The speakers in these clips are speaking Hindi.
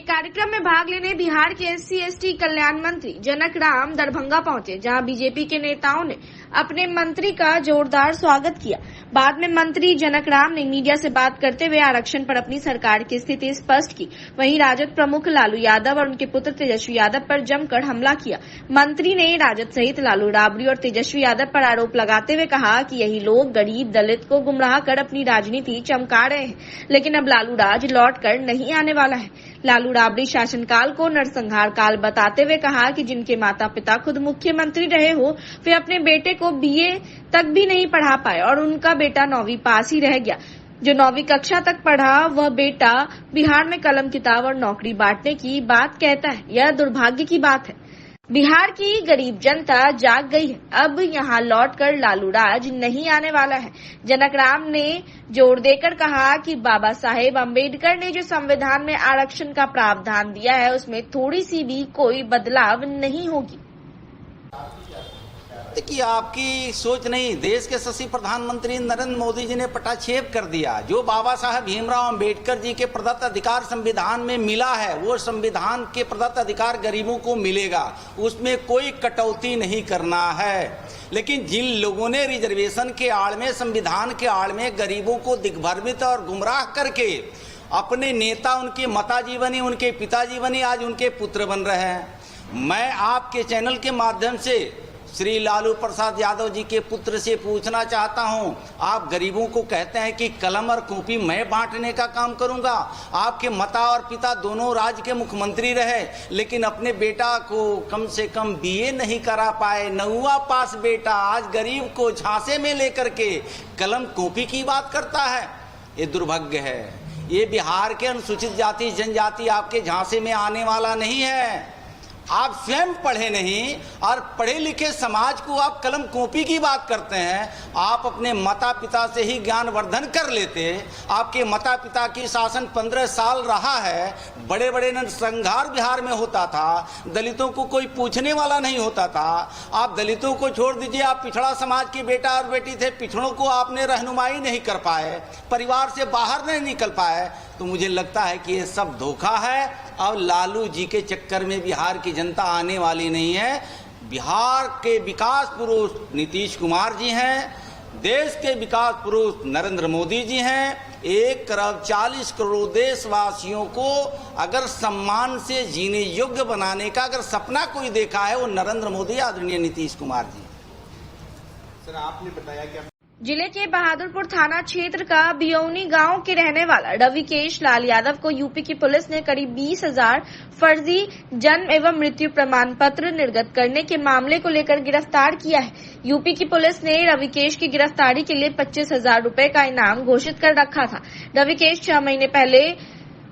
एक कार्यक्रम में भाग लेने बिहार के SC/ST कल्याण मंत्री जनक राम दरभंगा पहुंचे, जहां बीजेपी के नेताओं ने अपने मंत्री का जोरदार स्वागत किया। बाद में मंत्री जनक राम ने मीडिया से बात करते हुए आरक्षण पर अपनी सरकार की स्थिति स्पष्ट की। वहीं राजद प्रमुख लालू यादव और उनके पुत्र तेजस्वी यादव पर जमकर हमला किया। मंत्री ने राजद सहित लालू राबड़ी और तेजस्वी यादव पर आरोप लगाते हुए कहा कि यही लोग गरीब दलित को गुमराह कर अपनी राजनीति चमका रहे हैं, लेकिन अब लालू राज लौट कर नहीं आने वाला है। लालू राबड़ी शासनकाल को नरसंहार काल बताते हुए कहा कि जिनके माता पिता खुद मुख्यमंत्री रहे हो, वे अपने बेटे को BA तक भी नहीं पढ़ा पाए और उनका बेटा 9वीं पास ही रह गया। जो 9वीं कक्षा तक पढ़ा वह बेटा बिहार में कलम किताब और नौकरी बांटने की बात कहता है। यह दुर्भाग्य की बात है। बिहार की गरीब जनता जाग गई है। अब यहाँ लौटकर लालू राज नहीं आने वाला है। जनक राम ने जोर देकर कहा कि बाबा साहेब अम्बेडकर ने जो संविधान में आरक्षण का प्रावधान दिया है, उसमें थोड़ी सी भी कोई बदलाव नहीं होगी। देखिए, आपकी सोच नहीं, देश के यशस्वी प्रधानमंत्री नरेंद्र मोदी जी ने पटाक्षेप कर दिया। जो बाबा साहब भीमराव अंबेडकर जी के प्रदत्त अधिकार संविधान में मिला है, वो संविधान के प्रदत्त अधिकार गरीबों को मिलेगा, उसमें कोई कटौती नहीं करना है। लेकिन जिन लोगों ने रिजर्वेशन के आड़ में, संविधान के आड़ में गरीबों को दिग्भ्रमित और गुमराह करके अपने नेता, उनके माताजी बनी, उनके पिताजी बनी, आज उनके पुत्र बन रहे हैं। मैं आपके चैनल के माध्यम से श्री लालू प्रसाद यादव जी के पुत्र से पूछना चाहता हूं, आप गरीबों को कहते हैं कि कलम और कॉपी मैं बांटने का काम करूंगा। आपके माता और पिता दोनों राज्य के मुख्यमंत्री रहे, लेकिन अपने बेटा को कम से कम BA नहीं करा पाए, 9वां पास बेटा आज गरीब को झांसे में लेकर के कलम कॉपी की बात करता है। ये दुर्भाग्य है। ये बिहार के अनुसूचित जाति जनजाति आपके झांसे में आने वाला नहीं है। आप स्वयं पढ़े नहीं और पढ़े लिखे समाज को आप कलम कॉपी की बात करते हैं। आप अपने माता पिता से ही ज्ञान वर्धन कर लेते। आपके माता पिता की शासन 15 साल रहा है। बड़े बड़े नरसंहार बिहार में होता था, दलितों को कोई पूछने वाला नहीं होता था। आप दलितों को छोड़ दीजिए, आप पिछड़ा समाज के बेटा और बेटी थे, पिछड़ों को आपने रहनुमाई नहीं कर पाए, परिवार से बाहर नहीं निकल पाए। तो मुझे लगता है कि ये सब धोखा है और लालू जी के चक्कर में बिहार की जनता आने वाली नहीं है। बिहार के विकास पुरुष नीतीश कुमार जी हैं, देश के विकास पुरुष नरेंद्र मोदी जी हैं। 1 करोड़ 40 करोड़ देशवासियों को अगर सम्मान से जीने योग्य बनाने का अगर सपना कोई देखा है, वो नरेंद्र मोदी, आदरणीय नीतीश कुमार जी। सर, आपने बताया कि जिले के बहादुरपुर थाना क्षेत्र का बियौनी गांव के रहने वाला रविकेश लाल यादव को यूपी की पुलिस ने करीब 20,000 फर्जी जन्म एवं मृत्यु प्रमाण पत्र निर्गत करने के मामले को लेकर गिरफ्तार किया है। यूपी की पुलिस ने रविकेश की गिरफ्तारी के लिए 25,000 रुपए का इनाम घोषित कर रखा था। रविकेश 6 महीने पहले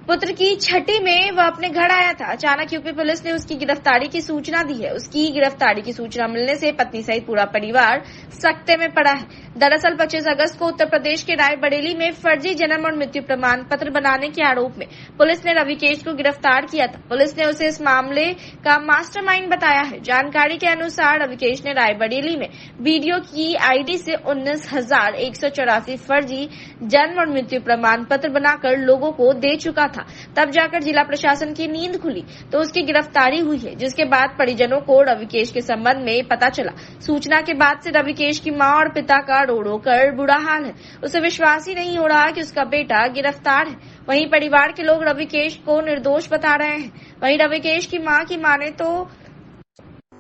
पुत्र की छठी में वह अपने घर आया था। अचानक यूपी पुलिस ने उसकी गिरफ्तारी की सूचना दी है। उसकी गिरफ्तारी की सूचना मिलने से पत्नी सहित पूरा परिवार सकते में पड़ा है। दरअसल 25 अगस्त को उत्तर प्रदेश के रायबरेली में फर्जी जन्म और मृत्यु प्रमाण पत्र बनाने के आरोप में पुलिस ने रविकेश को गिरफ्तार किया था। पुलिस ने उसे इस मामले का मास्टरमाइंड बताया है। जानकारी के अनुसार रविकेश ने रायबरेली में वीडियो की ID से 19,184 फर्जी जन्म और मृत्यु प्रमाण पत्र बनाकर लोगों को दे चुका था। तब जाकर जिला प्रशासन की नींद खुली तो उसकी गिरफ्तारी हुई है, जिसके बाद परिजनों को रविकेश के संबंध में पता चला। सूचना के बाद से रविकेश की मां और पिता का रो कर बुरा हाल है। उसे विश्वास ही नहीं हो रहा कि उसका बेटा गिरफ्तार है। वहीं परिवार के लोग रविकेश को निर्दोष बता रहे हैं। वहीं रविकेश की मां की माने तो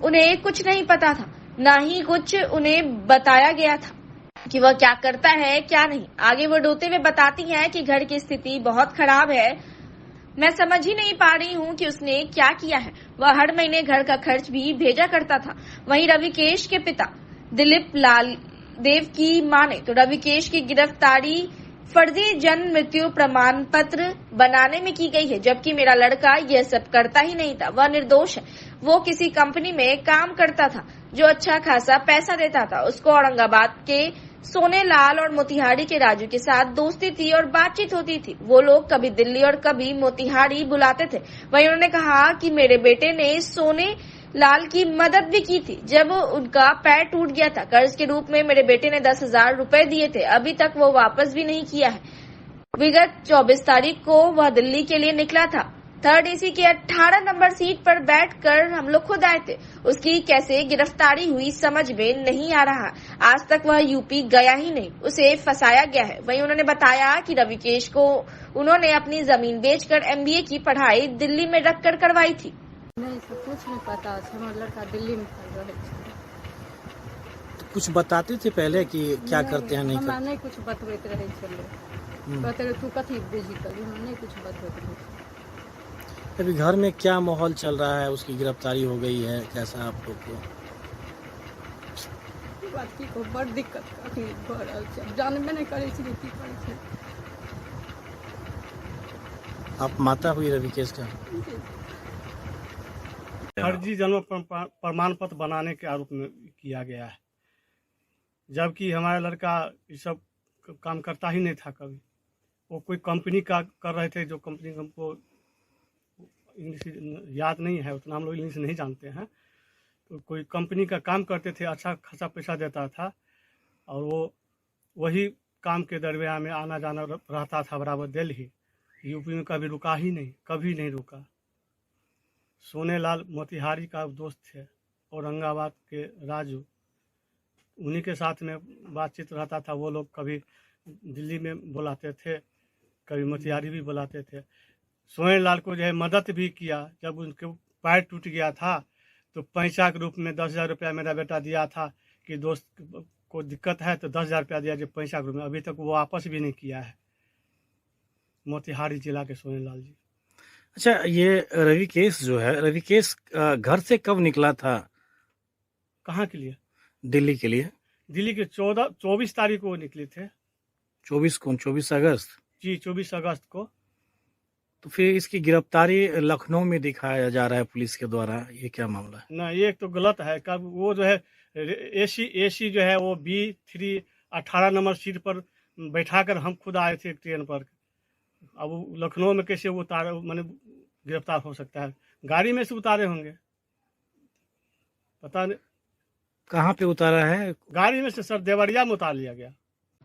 उन्हें कुछ नहीं पता था, न ही कुछ उन्हें बताया गया था कि वह क्या करता है क्या नहीं। आगे वो रोते हुए बताती हैं कि घर की स्थिति बहुत खराब है, मैं समझ ही नहीं पा रही हूँ कि उसने क्या किया है। वह हर महीने घर का खर्च भी भेजा करता था। वहीं रविकेश के पिता दिलीप लाल देव की माने तो रविकेश की गिरफ्तारी फर्जी जन्म मृत्यु प्रमाण पत्र बनाने में की गई है, जबकि मेरा लड़का यह सब करता ही नहीं था, वह निर्दोष है। वो किसी कंपनी में काम करता था जो अच्छा खासा पैसा देता था। उसको औरंगाबाद के सोने लाल और मोतिहारी के राजू के साथ दोस्ती थी और बातचीत होती थी। वो लोग कभी दिल्ली और कभी मोतिहारी बुलाते थे। वहीं उन्होंने कहा कि मेरे बेटे ने सोने लाल की मदद भी की थी जब उनका पैर टूट गया था। कर्ज के रूप में मेरे बेटे ने 10,000 रुपए दिए थे, अभी तक वो वापस भी नहीं किया है। विगत 24 तारीख को वह दिल्ली के लिए निकला था। थर्ड एसी के 18 नंबर सीट पर बैठकर हम लोग खुद आए थे। उसकी कैसे गिरफ्तारी हुई समझ में नहीं आ रहा। आज तक वह यूपी गया ही नहीं, उसे फंसाया गया है। वहीं उन्होंने बताया कि रविकेश को उन्होंने अपनी जमीन बेचकर MBA की पढ़ाई दिल्ली में रखकर करवाई थी। नहीं, सब कुछ नहीं पता। हमारा लड़का दिल्ली में पढ़ रहे थे। तो कुछ बताते थे पहले कि क्या करते हैं नहीं हमरा करते? नहीं कुछ बतबैत रहे छले। कहते रहे तू कथी बेची करी, हम नहीं कुछ बतबैत रहे। अभी घर में क्या माहौल चल रहा है? उसकी गिरफ्तारी हो गई है, कैसा आप लोग को? बात की को बड़ दिक्कत अखनी भ रहल छै, जानबे नहीं करे छी की करे छै। आप माता हुई रविकेश का? फर्जी जन्म प्रमाण पत्र बनाने के आरोप में किया गया है, जबकि हमारा लड़का ये सब काम करता ही नहीं था कभी। वो कोई कंपनी का कर रहे थे, जो कंपनी हमको इंग्लिश याद नहीं है, उतना हम लोग इंग्लिश नहीं जानते हैं। तो कोई कंपनी का काम करते थे, अच्छा खासा पैसा देता था, और वो वही काम के दरमियान में आना जाना रहता था बराबर दिल्ली। यूपी में कभी रुका ही नहीं, कभी नहीं रुका। सोनेलाल मोतिहारी का दोस्त थे, औरंगाबाद के राजू, उन्हीं के साथ में बातचीत रहता था। वो लोग कभी दिल्ली में बुलाते थे, कभी मोतिहारी भी बुलाते थे। सोनेलाल को जो है मदद भी किया। जब उनके पैर टूट गया था तो पैसा के रूप में 10,000 रुपया मेरा बेटा दिया था कि दोस्त को दिक्कत है तो 10,000 रुपया दिया, जो पैसा के रूप में। अभी तक वो वापस भी नहीं किया है। मोतिहारी जिला के सोनेलाल जी। अच्छा, ये रविकेश जो है, रविकेश घर से कब निकला था? कहाँ के लिए? दिल्ली के लिए। दिल्ली के 24 तारीख को निकले थे। 24 अगस्त जी, 24 अगस्त को। तो फिर इसकी गिरफ्तारी लखनऊ में दिखाया जा रहा है पुलिस के द्वारा, ये क्या मामला है? ना, ये तो गलत है। कब वो जो है एसी जो है वो B3 18 नंबर सीट पर बैठाकर हम खुद आए थे ट्रेन पर। अब वो लखनऊ में कैसे उतारे, मैंने गिरफ्तार हो सकता है? गाड़ी में से उतारे होंगे, पता नहीं कहाँ पे उतारा है। गाड़ी में से सर देवरिया में उतार लिया गया।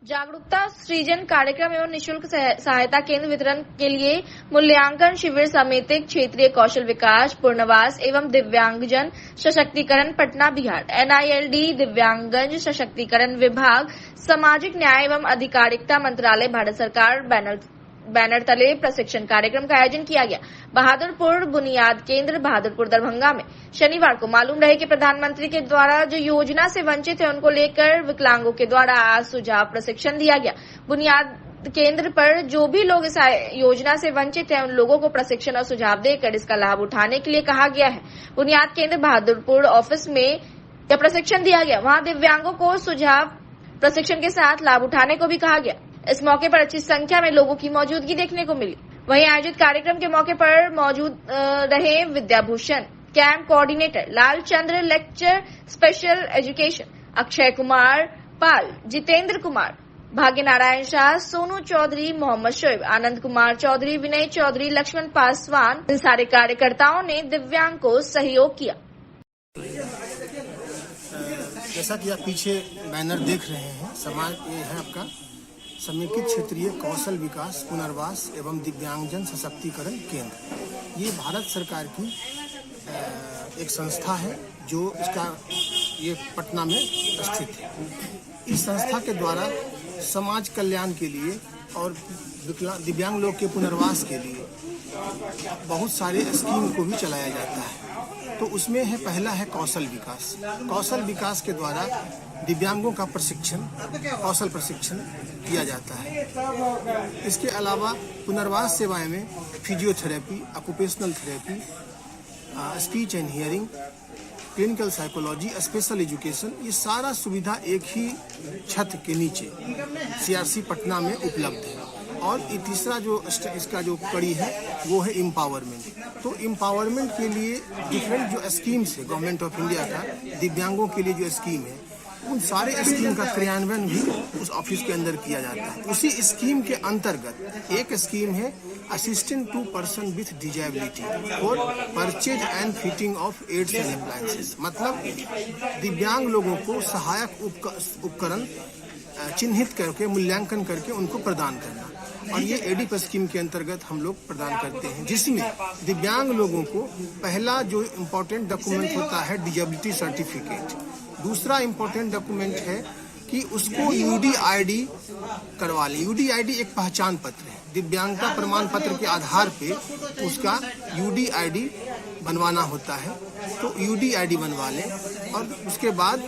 जागरूकता सृजन कार्यक्रम एवं निशुल्क सहायता केंद्र वितरण के लिए मूल्यांकन शिविर समिति क्षेत्रीय कौशल विकास पुनर्वास एवं दिव्यांगजन सशक्तिकरण पटना बिहार NILD दिव्यांगजन सशक्तिकरण विभाग सामाजिक न्याय एवं अधिकारिता मंत्रालय भारत सरकार बैनर तले प्रशिक्षण कार्यक्रम का आयोजन किया गया। बहादुरपुर बुनियाद केंद्र बहादुरपुर दरभंगा में शनिवार को मालूम रहे कि प्रधानमंत्री के द्वारा जो योजना से वंचित है उनको लेकर विकलांगों के द्वारा आज सुझाव प्रशिक्षण दिया गया। बुनियाद केंद्र पर जो भी लोग इस योजना से वंचित हैं उन लोगों को प्रशिक्षण और सुझाव देकर इसका लाभ उठाने के लिए कहा गया है। बुनियाद केंद्र बहादुरपुर ऑफिस में यह प्रशिक्षण दिया गया। वहां दिव्यांगों को सुझाव प्रशिक्षण के साथ लाभ उठाने को भी कहा गया। इस मौके पर अच्छी संख्या में लोगों की मौजूदगी देखने को मिली। वहीं आयोजित कार्यक्रम के मौके पर मौजूद रहे Vidyabhushan camp coordinator Lalchandra, lecture special education Akshay Kumar Pal, Jitendra Kumar, Bhagya Narayan Shah, Sonu Chaudhary, Mohammad Shoaib, Anand Kumar Chaudhary, विनय चौधरी, लक्ष्मण पासवान, इन सारे कार्यकर्ताओं ने दिव्यांग को सहयोग किया। जैसा कि आप पीछे बैनर देख रहे हैं, समाज ये है आपका समेकित क्षेत्रीय कौशल विकास पुनर्वास एवं दिव्यांगजन सशक्तिकरण केंद्र। ये भारत सरकार की एक संस्था है जो इसका ये पटना में स्थित है। इस संस्था के द्वारा समाज कल्याण के लिए और दिव्यांग लोग के पुनर्वास के लिए बहुत सारे स्कीम को भी चलाया जाता है। तो उसमें है, पहला है कौशल विकास। कौशल विकास के द्वारा दिव्यांगों का प्रशिक्षण, कौशल प्रशिक्षण किया जाता है। इसके अलावा पुनर्वास सेवाएं में physiotherapy, occupational therapy, speech and hearing, clinical psychology, special education, ये सारा सुविधा एक ही छत के नीचे CRC पटना में उपलब्ध है। और तीसरा जो इसका जो कड़ी है वो है एम्पावरमेंट। तो एम्पावरमेंट के लिए डिफरेंट जो स्कीम्स है गवर्नमेंट ऑफ इंडिया का, दिव्यांगों के लिए जो स्कीम है, उन सारे स्कीम का क्रियान्वयन भी उस ऑफिस के अंदर किया जाता है। उसी स्कीम के अंतर्गत एक स्कीम है assistant to person with disability for purchase and fitting of aids and appliances. मतलब दिव्यांग लोगों को सहायक उपकरण चिन्हित करके मूल्यांकन करके उनको प्रदान करना। और ये एडीप स्कीम के अंतर्गत हम लोग प्रदान करते हैं, जिसमें दिव्यांग लोगों को पहला जो इम्पोर्टेंट डॉक्यूमेंट होता है डिजेबिलिटी सर्टिफिकेट, दूसरा इम्पोर्टेंट डॉक्यूमेंट है कि उसको यूडीआईडी करवा ले। यूडीआईडी एक पहचान पत्र है, दिव्यांगता प्रमाण पत्र के आधार पे उसका यूडीआईडी बनवाना होता है, तो यूडीआईडी बनवा लें। और उसके बाद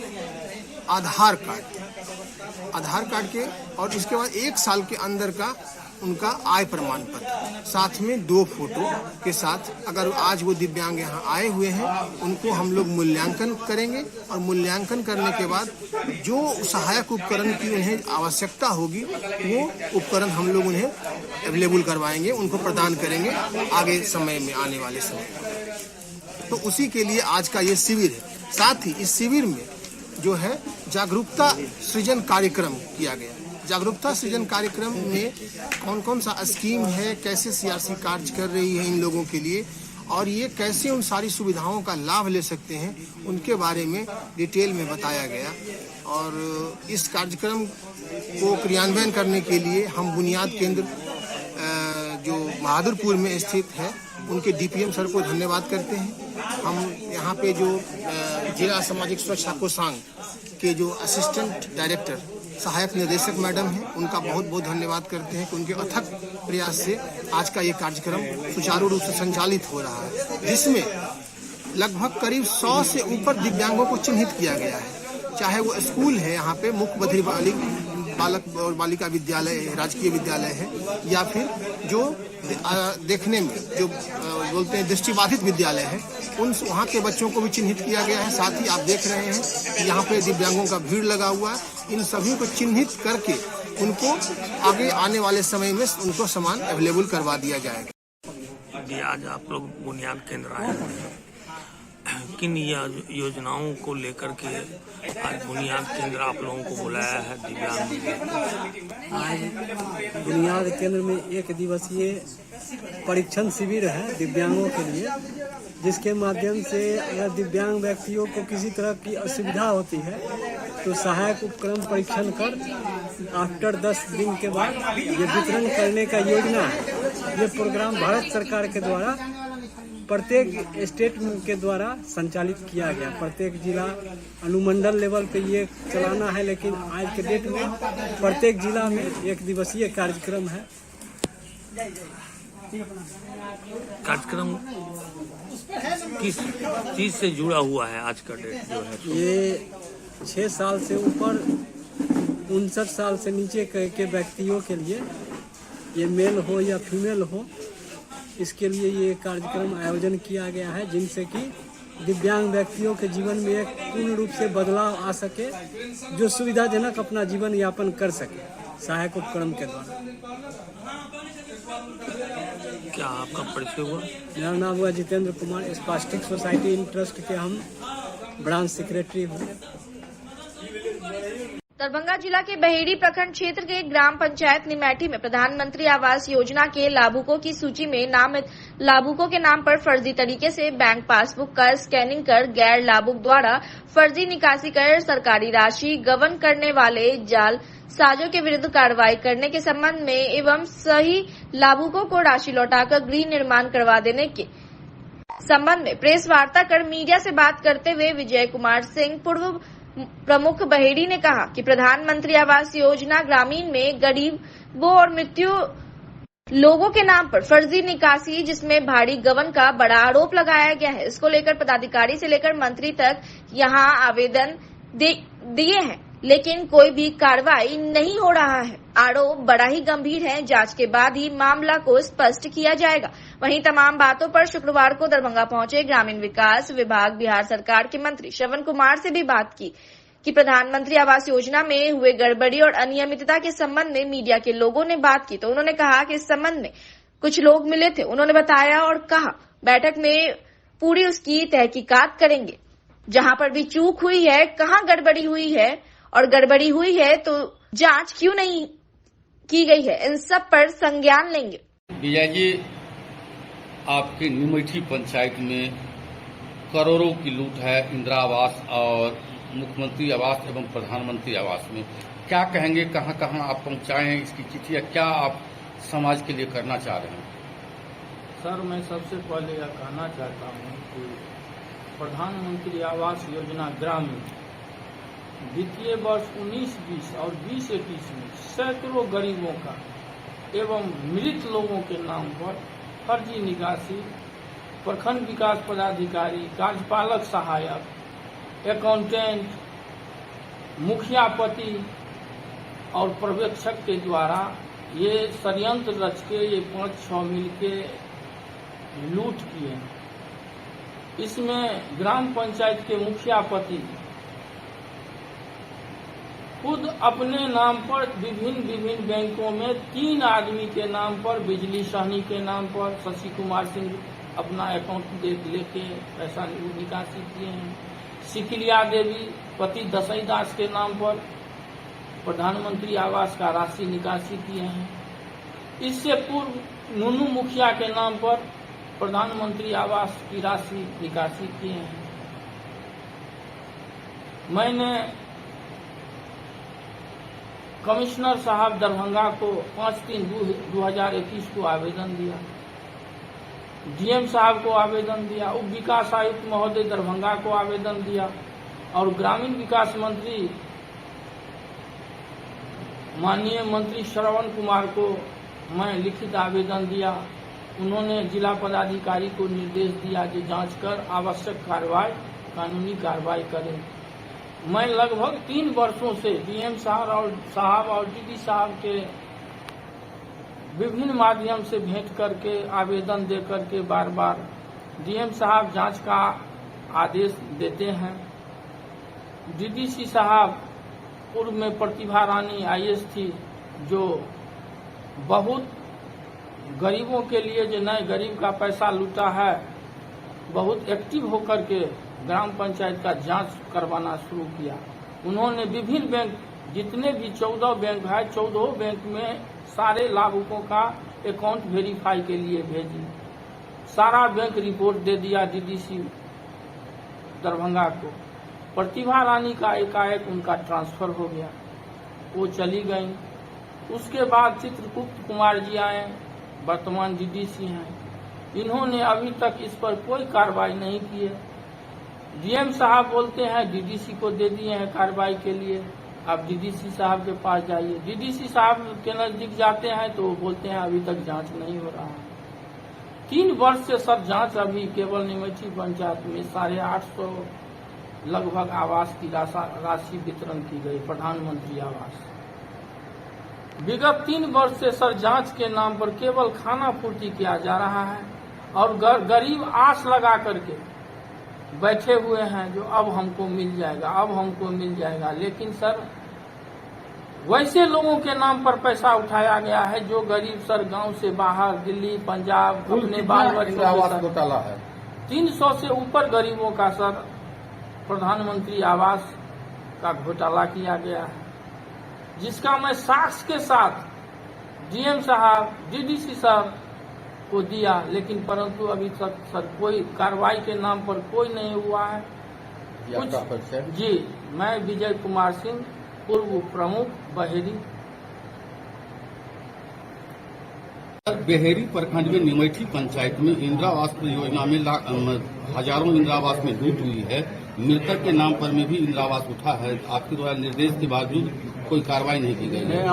आधार कार्ड के, और इसके बाद 1 साल के अंदर का उनका आय प्रमाण पत्र, साथ में 2 फोटो के साथ। अगर आज वो दिव्यांग यहाँ आए हुए हैं, उनको हम लोग मूल्यांकन करेंगे और मूल्यांकन करने के बाद जो सहायक उपकरण की उन्हें आवश्यकता होगी वो उपकरण हम लोग उन्हें अवेलेबल करवाएंगे, उनको प्रदान करेंगे आगे समय में, आने वाले समय में। तो उसी के लिए आज का ये शिविर है। साथ ही इस शिविर में जो है जागरूकता सृजन कार्यक्रम किया गया। जागरूकता सृजन कार्यक्रम में कौन कौन सा स्कीम है, कैसे सीआरसी कार्य कर रही है इन लोगों के लिए, और ये कैसे उन सारी सुविधाओं का लाभ ले सकते हैं, उनके बारे में डिटेल में बताया गया। और इस कार्यक्रम को क्रियान्वयन करने के लिए हम बुनियाद केंद्र जो बहादुरपुर में स्थित है उनके डीपीएम सर को धन्यवाद करते हैं। हम यहाँ पे जो जिला सामाजिक सुरक्षा कोषांग के जो असिस्टेंट डायरेक्टर सहायक निदेशक मैडम हैं, उनका बहुत बहुत धन्यवाद करते हैं कि उनके अथक प्रयास से आज का ये कार्यक्रम सुचारू रूप से संचालित हो रहा है, जिसमें लगभग करीब 100 से ऊपर दिव्यांगों को चिन्हित किया गया है। चाहे वो स्कूल है, यहाँ पे मुख्य बधिर बालक और बालिका विद्यालय, राजकीय विद्यालय है, या फिर जो देखने में जो बोलते हैं दृष्टिबाधित विद्यालय है, उन वहाँ के बच्चों को भी चिन्हित किया गया है। साथ ही आप देख रहे हैं कि यहाँ पे दिव्यांगों का भीड़ लगा हुआ है। इन सभी को चिन्हित करके उनको आगे आने वाले समय में उनको सामान अवेलेबल करवा दिया जाएगा। जी, आज आप लोग बुनियाद केंद्र आए हैं, किन योजनाओं को लेकर के आज बुनियाद केंद्र आप लोगों को बुलाया है दिव्यांग? आज बुनियाद केंद्र में 1 दिवसीय परीक्षण शिविर है दिव्यांगों के लिए, जिसके माध्यम से अगर दिव्यांग व्यक्तियों को किसी तरह की असुविधा होती है तो सहायक उपकरण परीक्षण कर आफ्टर 10 दिन के बाद ये वितरण करने का योजना है। ये प्रोग्राम भारत सरकार के द्वारा प्रत्येक स्टेट के द्वारा संचालित किया गया। प्रत्येक जिला अनुमंडल लेवल पे ये चलाना है, लेकिन आज के डेट में प्रत्येक जिला में 1 दिवसीय कार्यक्रम है। कार्यक्रम किस चीज से जुड़ा हुआ है आज का डेट जो है? ये 6 साल से ऊपर 59 साल से नीचे के व्यक्तियों के लिए, ये मेल हो या फीमेल हो, इसके लिए ये कार्यक्रम आयोजन किया गया है, जिनसे कि दिव्यांग व्यक्तियों के जीवन में एक पूर्ण रूप से बदलाव आ सके, जो सुविधाजनक अपना जीवन यापन कर सके सहायक उपकरण के द्वारा। क्या आपका परिचय हुआ? मेरा नाम हुआ Jitendra Kumar, spastic society in trust के हम ब्रांच सेक्रेटरी हूँ। दरभंगा जिला के बहेड़ी प्रखंड क्षेत्र के ग्राम पंचायत निमैठी में प्रधानमंत्री आवास योजना के लाभुकों की सूची में नामित लाभुकों के नाम पर फर्जी तरीके से बैंक पासबुक का स्कैनिंग कर गैर लाभुक द्वारा फर्जी निकासी कर सरकारी राशि गबन करने वाले जाल साजों के विरुद्ध कार्रवाई करने के संबंध में एवं सही लाभुकों को राशि लौटाकर गृह निर्माण करवा देने के संबंध में प्रेस वार्ता कर मीडिया से बात करते हुए विजय कुमार सिंह पूर्व प्रमुख बहेड़ी ने कहा कि प्रधानमंत्री आवास योजना ग्रामीण में गरीबों और मृत्यु लोगों के नाम पर फर्जी निकासी जिसमें भारी गबन का बड़ा आरोप लगाया गया है। इसको लेकर पदाधिकारी से लेकर मंत्री तक यहां आवेदन दिए हैं, लेकिन कोई भी कार्रवाई नहीं हो रहा है। आरोप बड़ा ही गंभीर है, जांच के बाद ही मामला को स्पष्ट किया जाएगा। वहीं तमाम बातों पर शुक्रवार को दरभंगा पहुंचे ग्रामीण विकास विभाग बिहार सरकार के मंत्री श्रवण कुमार से भी बात की कि प्रधानमंत्री आवास योजना में हुए गड़बड़ी और अनियमितता के संबंध में मीडिया के लोगों ने बात की, तो उन्होंने कहा कि इस संबंध में कुछ लोग मिले थे, उन्होंने बताया और कहा बैठक में पूरी उसकी तहकीकात करेंगे। जहां पर भी चूक हुई है, कहां गड़बड़ी हुई है और गड़बड़ी हुई है तो जांच क्यों नहीं की गई है, इन सब पर संज्ञान लेंगे। विजय जी, आपके निमैठी पंचायत में करोड़ों की लूट है इंदिरा आवास और मुख्यमंत्री आवास एवं प्रधानमंत्री आवास में। क्या कहेंगे, कहां कहां आप पहुंचाए हैं इसकी चिट्ठियां, क्या आप समाज के लिए करना चाह रहे हैं? सर, मैं सबसे पहले यह कहना चाहता हूँ कि प्रधानमंत्री आवास योजना ग्रामीण वित्तीय वर्ष 19-20 और 20-21 में सैकड़ों गरीबों का एवं मृत लोगों के नाम पर फर्जी निकासी, प्रखंड विकास पदाधिकारी, कार्यपालक सहायक, अकाउंटेंट, मुखिया पति और पर्यवेक्षक के द्वारा ये षड्यंत्र रच के ये 5-6 मिलके लूट किए। इसमें ग्राम पंचायत के मुखिया पति खुद अपने नाम पर विभिन्न बैंकों में 3 आदमी के नाम पर, बिजली सहनी के नाम पर, शशि कुमार सिंह अपना अकाउंट लेके पैसा निकासी किए हैं। सिकिलिया देवी पति दसई दास के नाम पर प्रधानमंत्री आवास का राशि निकासी किए हैं। इससे पूर्व नूनू मुखिया के नाम पर प्रधानमंत्री आवास की राशि निकासी किए हैं। मैंने कमिश्नर साहब दरभंगा को 5/3/2021 को आवेदन दिया, डीएम साहब को आवेदन दिया, उप विकास आयुक्त महोदय दरभंगा को आवेदन दिया और ग्रामीण विकास मंत्री माननीय मंत्री श्रवण कुमार को मैं लिखित आवेदन दिया। उन्होंने जिला पदाधिकारी को निर्देश दिया कि जांच कर आवश्यक कार्रवाई, कानूनी कार्रवाई करें। मैं लगभग 3 वर्षों से डीएम साहब और डीडी साहब के विभिन्न माध्यम से भेंट करके, आवेदन दे करके बार बार डीएम साहब जांच का आदेश देते हैं। डीडीसी साहब पूर्व में प्रतिभा रानी आईएएस थी, जो बहुत गरीबों के लिए जो नए गरीब का पैसा लूटा है, बहुत एक्टिव होकर के ग्राम पंचायत का जांच करवाना शुरू किया। उन्होंने विभिन्न बैंक, जितने भी 14 बैंक है, 14 बैंक में सारे लाभुकों का अकाउंट वेरीफाई के लिए भेजी। सारा बैंक रिपोर्ट दे दिया डीडीसी दरभंगा को। प्रतिभा रानी का एकाएक उनका ट्रांसफर हो गया, वो चली गई। उसके बाद चित्रगुप्त कुमार जी आए, वर्तमान डीडीसी हैं। इन्होंने अभी तक इस पर कोई कार्रवाई नहीं की है। डीएम साहब बोलते हैं डीडीसी को दे दिए हैं कार्रवाई के लिए, आप डीडीसी साहब के पास जाइए। डीडीसी साहब के नजदीक जाते हैं तो बोलते हैं अभी तक जांच नहीं हो रहा है। 3 वर्ष से सर जांच अभी केवल निमेठी पंचायत में 850 लगभग आवास की राशि वितरण की गई, प्रधानमंत्री आवास। विगत 3 वर्ष से सर जांच के नाम पर केवल खाना पूर्ति किया जा रहा है और गरीब आस लगा करके बैठे हुए हैं जो अब हमको मिल जाएगा, अब हमको मिल जाएगा। लेकिन सर वैसे लोगों के नाम पर पैसा उठाया गया है जो गरीब सर गांव से बाहर, दिल्ली, पंजाब, अपने बाल बच्चों घोटाला है। 300 से ऊपर गरीबों का सर प्रधानमंत्री आवास का घोटाला किया गया है, जिसका मैं साक्ष्य के साथ डीएम साहब, डीडीसी साहब को दिया। लेकिन परंतु अभी तक सर कोई कार्रवाई के नाम पर कोई नहीं हुआ है। कुछ जी, मैं विजय कुमार सिंह, पूर्व प्रमुख बहेरी। बेहेरी प्रखंड में निमेठी पंचायत में इंदिरा आवास परियोजना में हजारों इंदिरा आवास में लूट हुई है। मृतक के नाम पर में भी इंदिरा आवास उठा है। आपके द्वारा निर्देश के बावजूद कोई कार्रवाई नहीं की गई है।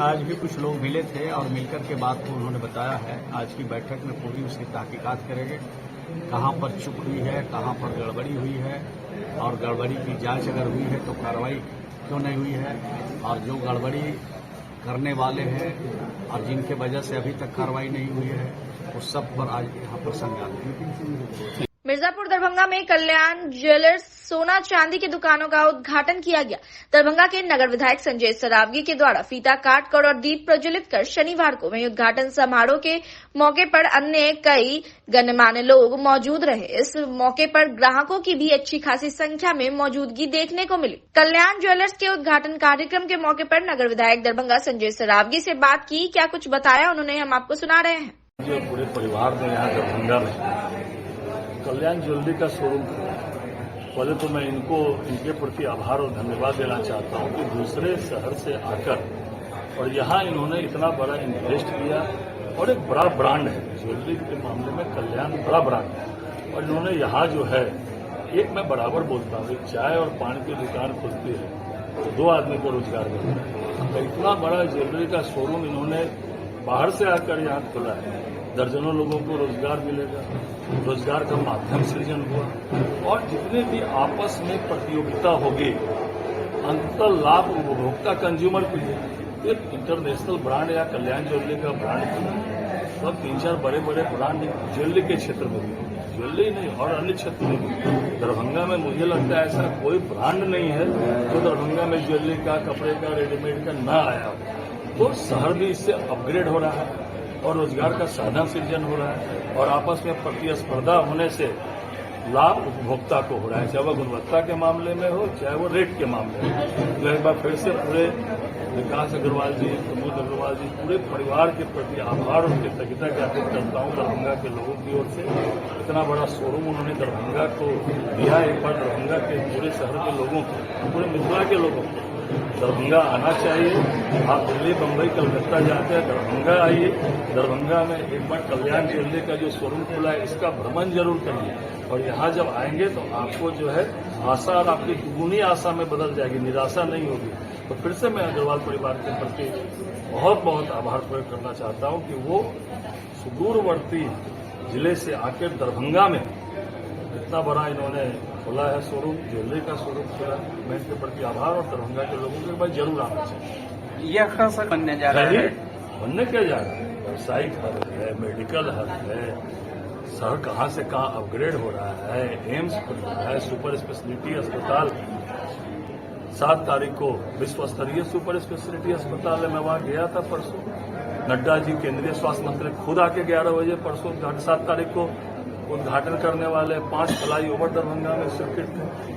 आज भी कुछ लोग मिले थे और मिलकर के बात को उन्होंने बताया है। आज की बैठक में पूरी उसकी तहकीकात करेंगे, कहाँ पर चूक हुई है, कहाँ पर गड़बड़ी हुई है और गड़बड़ी की जांच अगर हुई है तो कार्रवाई क्यों नहीं हुई है, और जो गड़बड़ी करने वाले हैं और जिनके वजह से अभी तक कार्रवाई नहीं हुई है उस सब पर आज यहाँ पर संज्ञान। मिर्जापुर दरभंगा में कल्याण ज्वेलर्स सोना चांदी की दुकानों का उद्घाटन किया गया। दरभंगा के नगर विधायक संजय सरावगी के द्वारा फीता काट कर और दीप प्रज्वलित कर शनिवार को वहीं उद्घाटन समारोह के मौके पर अन्य कई गणमान्य लोग मौजूद रहे। इस मौके पर ग्राहकों की भी अच्छी खासी संख्या में मौजूदगी देखने को मिली। कल्याण ज्वेलर्स के उद्घाटन कार्यक्रम के मौके पर नगर विधायक दरभंगा संजय सरावगी से बात की, क्या कुछ बताया उन्होंने, हम आपको सुना रहे हैं। पूरे परिवार ने यहाँ दरभंगा में कल्याण ज्वेलरी का शोरूम खोला। पहले तो मैं इनके प्रति आभार और धन्यवाद देना चाहता हूँ कि दूसरे शहर से आकर और यहाँ इन्होंने इतना बड़ा इन्वेस्ट किया और एक बड़ा ब्रांड है ज्वेलरी के मामले में कल्याण बड़ा ब्रांड है। और इन्होंने यहाँ जो है एक मैं बराबर बोलता हूँ चाय और पान की दुकान खुलती है तो 2 आदमी को रोजगार मिलता है। तो इतना बड़ा ज्वेलरी का शोरूम इन्होंने बाहर से आकर यहाँ खोला है, दर्जनों लोगों को रोजगार मिलेगा, रोजगार का माध्यम सृजन हुआ और जितने भी आपस में प्रतियोगिता होगी अंतर लाभ उपभोक्ता कंज्यूमर के लिए एक इंटरनेशनल ब्रांड या कल्याण ज्वेलरी का ब्रांड तो 3-4 बड़े बड़े ब्रांड ज्वेलरी के क्षेत्र में भी ज्वेलरी नहीं और अन्य क्षेत्र में भी। दरभंगा में मुझे लगता है ऐसा कोई ब्रांड नहीं है जो दरभंगा में ज्वेलरी का, कपड़े का, रेडीमेड का न आया हो। तो शहर भी इससे अपग्रेड हो रहा है और रोजगार का साधन सृजन हो रहा है और आपस में प्रतिस्पर्धा होने से लाभ उपभोक्ता को हो रहा है, चाहे वह गुणवत्ता के मामले में हो चाहे वो रेट के मामले में। तो एक बार फिर से पूरे विकास अग्रवाल जी, प्रमोद अग्रवाल जी, पूरे परिवार के प्रति आभार और कृतज्ञता ज्ञापित करता हूँ दरभंगा के लोगों की ओर से। इतना बड़ा शोरूम उन्होंने दरभंगा को दिया। एक बार दरभंगा के पूरे शहर के लोगों को, पूरे मिथिला के लोगों को दरभंगा आना चाहिए। आप दिल्ली, बम्बई, कलकत्ता जाते हैं, दरभंगा आइए। दरभंगा में एक बार कल्याण ज्वेलरी का जो शोरूम खुला है इसका भ्रमण जरूर करिए और यहाँ जब आएंगे तो आपको जो है आशा और आपकी दुगुनी आशा में बदल जाएगी, निराशा नहीं होगी। तो फिर से मैं अग्रवाल परिवार के प्रति बहुत बहुत आभार प्रकट करना चाहता हूँ कि वो सुदूरवर्ती जिले से आकर दरभंगा में इतना बड़ा इन्होंने खोला है शोरूम, ज्वेलरी का शोरूम खोला। मैं इनके प्रति आभार और दरभंगा के लोगों के पास जरूर आना चाहिए। यह कैसा बनने जा रहा है? बनने क्या जा रहा है? व्यावसायिक हब है, मेडिकल हब है, शहर कहाँ से कहाँ अपग्रेड हो रहा है, एम्स खुल रहा है, सुपर स्पेशलिटी अस्पताल 7 तारीख को विश्व स्तरीय सुपर स्पेशलिटी अस्पताल है। मैं वहाँ गया था परसों। नड्डा जी केंद्रीय स्वास्थ्य मंत्री खुद आके 11 बजे परसों 7 तारीख को उद्घाटन करने वाले। 5 फ्लाई ओवर दरभंगा में सर्किट,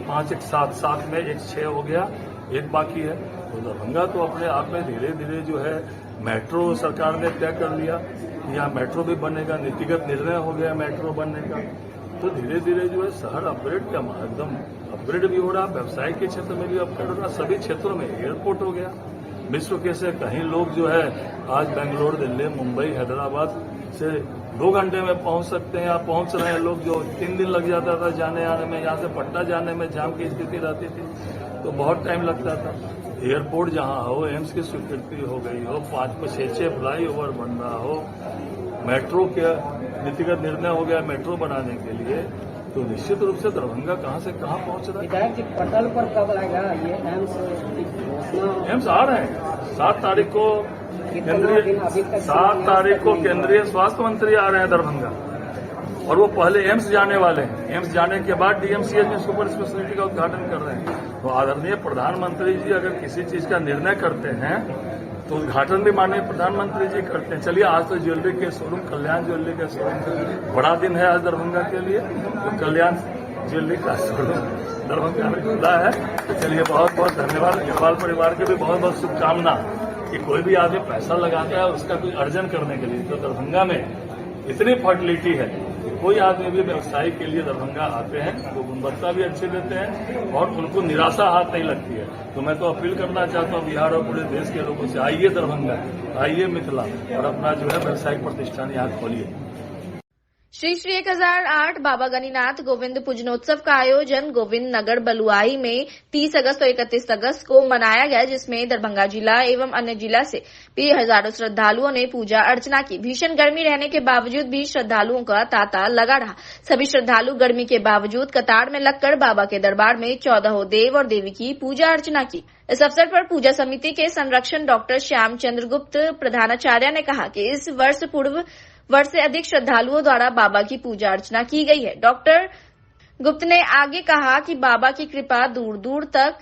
5 एक 7 में 1 6 हो गया, 1 बाकी है। तो दरभंगा तो अपने आप में धीरे धीरे जो है मेट्रो सरकार ने तय कर लिया, यहाँ मेट्रो भी बनेगा, नीतिगत निर्णय हो गया मेट्रो बनने का। तो धीरे धीरे जो है शहर अपग्रेड का एकदम अपग्रेड भी हो रहा, व्यवसाय के क्षेत्र में भी अपग्रेड हो रहा, सभी क्षेत्रों में एयरपोर्ट हो गया। विश्व के से कहीं लोग जो है आज बेंगलोर, दिल्ली, मुंबई, हैदराबाद से 2 घंटे में पहुंच सकते हैं या पहुंच रहे हैं। लोग जो 3 दिन लग जाता था जाने आने में, यहाँ से पटना जाने में जाम की स्थिति रहती थी तो बहुत टाइम लगता था। एयरपोर्ट जहाँ हो, एम्स की स्वीकृति हो गई हो, 5-6 फ्लाई ओवर बन रहा हो, मेट्रो के नीतिगत निर्णय हो गया मेट्रो बनाने के लिए, तो निश्चित रूप से दरभंगा कहाँ से कहाँ पहुंच रहा है। विधायक जी पटल पर कब आएगा ये एम्स? आ रहे हैं 7 तारीख को केंद्रीय 7 तारीख को केंद्रीय स्वास्थ्य मंत्री आ रहे हैं दरभंगा और वो पहले एम्स जाने वाले हैं। एम्स जाने के बाद डीएमसीएच में सुपर स्पेशलिटी का उद्घाटन कर रहे हैं। तो आदरणीय प्रधानमंत्री जी अगर किसी चीज का निर्णय करते हैं तो उद्घाटन भी माननीय प्रधानमंत्री जी करते हैं। चलिए आज तो ज्वेलरी के शोरूम, कल्याण ज्वेलरी के शोरूम बड़ा दिन है आज दरभंगा के लिए, तो कल्याण ज्वेलरी का शोरूम दरभंगा में खुला है। तो चलिए बहुत बहुत धन्यवाद। अग्रवाल परिवार के भी बहुत बहुत शुभकामना कि कोई भी आदमी पैसा लगाता है उसका कोई अर्जन करने के लिए। तो दरभंगा में इतनी फर्टिलिटी है, कोई आदमी भी व्यवसाय के लिए दरभंगा आते हैं वो गुणवत्ता भी अच्छे देते हैं और उनको निराशा हाथ नहीं लगती है। तो मैं तो अपील करना चाहता हूँ बिहार और पूरे देश के लोगों से, आइए दरभंगा, आइए मिथिला और अपना जो है व्यवसायिक प्रतिष्ठान यहाँ खोलिए। श्री 1008 बाबा गणिनाथ गोविंद पूजनोत्सव का आयोजन गोविंद नगर बलुआई में 30 अगस्त और 31 अगस्त को मनाया गया, जिसमें दरभंगा जिला एवं अन्य जिला से भी हजारों श्रद्धालुओं ने पूजा अर्चना की। भीषण गर्मी रहने के बावजूद भी श्रद्धालुओं का तांता लगा रहा। सभी श्रद्धालु गर्मी के बावजूद कतार में लगकर बाबा के दरबार में 14 देव और देवी की पूजा अर्चना की। इस अवसर पर पूजा समिति के संरक्षण डॉक्टर श्यामचंद्र गुप्त प्रधानाचार्य ने कहा कि इस वर्ष पूर्व वर्ष से अधिक श्रद्धालुओं द्वारा बाबा की पूजा अर्चना की गई है। डॉक्टर गुप्त ने आगे कहा कि बाबा की कृपा दूर दूर तक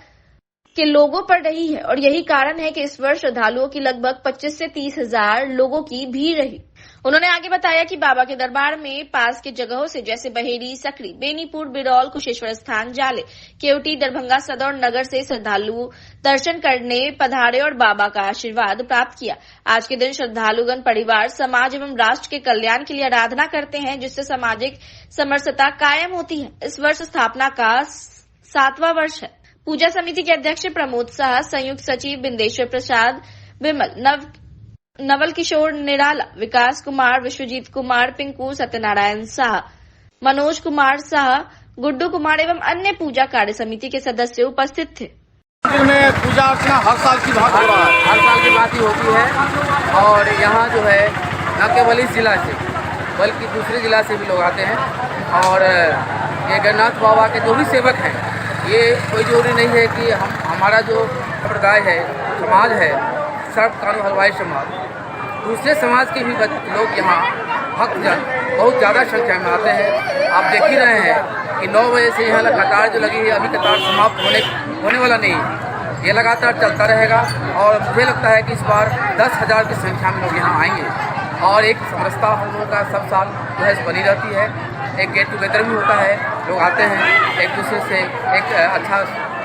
के लोगों पर रही है और यही कारण है कि इस वर्ष श्रद्धालुओं की लगभग 25 से 30 हजार लोगों की भीड़ रही। उन्होंने आगे बताया कि बाबा के दरबार में पास के जगहों से जैसे बहेड़ी, सकरी, बेनीपुर, बिरौल, कुशेश्वर स्थान, जाले, केवटी, दरभंगा सदर और नगर से श्रद्धालु दर्शन करने पधारे और बाबा का आशीर्वाद प्राप्त किया। आज के दिन श्रद्धालुगण परिवार, समाज एवं राष्ट्र के कल्याण के लिए आराधना करते हैं, जिससे सामाजिक समरसता कायम होती है। इस वर्ष स्थापना का 7वां वर्ष है। पूजा समिति के अध्यक्ष प्रमोद शाह, संयुक्त सचिव बिंदेश्वर प्रसाद, विमल, नवल किशोर निराला, विकास कुमार, विश्वजीत कुमार, पिंकू, सत्यनारायण शाह, मनोज कुमार शाह, गुड्डू कुमार एवं अन्य पूजा कार्य समिति के सदस्य उपस्थित थे। में पूजा अर्चना हर साल की बात हो रहा है, हर साल की बात ही होती है और यहाँ जो है न केवल इस जिला से बल्कि दूसरे जिला से भी लोग आते हैं और ये गणनाथ बाबा के जो भी सेवक हैं, ये कोई जरूरी नहीं है कि हमारा जो संप्रदाय है, समाज है, सर्व कानू हलवाई समाज, दूसरे समाज के भी लोग यहाँ भक्तजन बहुत ज़्यादा संख्या में आते हैं। आप देख ही रहे हैं कि 9 बजे से यहाँ कतार जो लगी है, अभी कतार समाप्त होने वाला नहीं है, ये लगातार चलता रहेगा और मुझे लगता है कि इस बार 10,000 की संख्या में लोग यहाँ आएंगे और एक समरसता हम लोगों का सब साल जो है बनी रहती है। एक गेट टुगेदर भी होता है, लोग आते हैं एक दूसरे से, एक अच्छा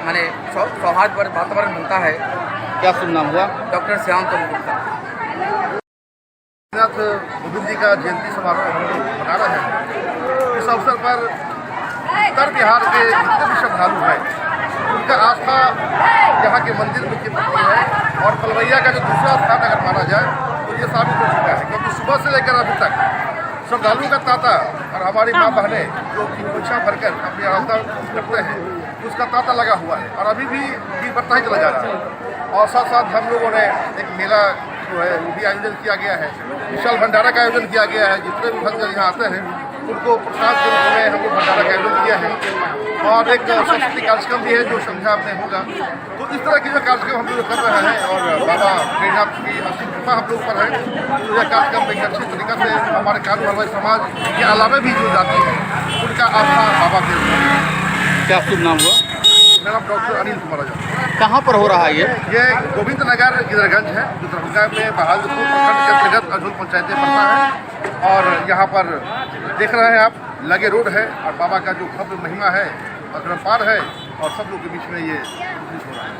माने सौहार्द वातावरण बनता है। क्या शुभ नाम हुआ? डॉक्टर श्याम गुप्ता। गोविंद जी का जयंती समारोह हम लोग मना रहे हैं। इस अवसर पर उत्तर बिहार के जितने भी श्रद्धालु हैं, उनका आस्था यहाँ के मंदिर में के प्रति है और पलवैया का जो दूसरा स्थान अगर माना जाए तो ये साबित हो चुका है, क्योंकि सुबह से लेकर अभी तक श्रद्धालुओं का तांता और हमारी माँ बहनें जो कि परीक्षा भरकर अपनी आराधना करते हैं, उसका तांता लगा हुआ है और अभी भी बढ़ता ही चला जा रहा है। और साथ साथ हम लोगों ने एक मेला जो है वो भी आयोजन किया गया है, विशाल भंडारा का आयोजन किया गया है। जितने भी भक्तजन यहाँ आते हैं उनको प्रसाद के रूप में हम लोग भंडारा का आयोजन किया है और एक सांस्कृतिक कार्यक्रम भी है जो संध्या में होगा। तो इस तरह के जो कार्यक्रम हम लोग कर रहे हैं और बाबा प्रेरनाथ की असीम कृपा हम लोग पर है, तो यह कार्यक्रम एक अच्छी तरीके से हमारे कानू हलवाई समाज के अलावा भी जो जाती है उनका आस्था बाबा के ऊपर। क्या शुभ नाम हुआ? मेरा नाम डॉक्टर अनिल कुमार है। कहाँ पर हो रहा है ये गोविंद नगर गिदरगंज है, जो दरभंगा में बहादुरपुर प्रखंड के अंतर्गत अजोल पंचायतें पड़ता है। और यहाँ पर देख रहे हैं आप, लगे रोड है और बाबा का जो भव्य महिमा है, अपरंपार है और सब लोग के बीच में ये हो रहा है।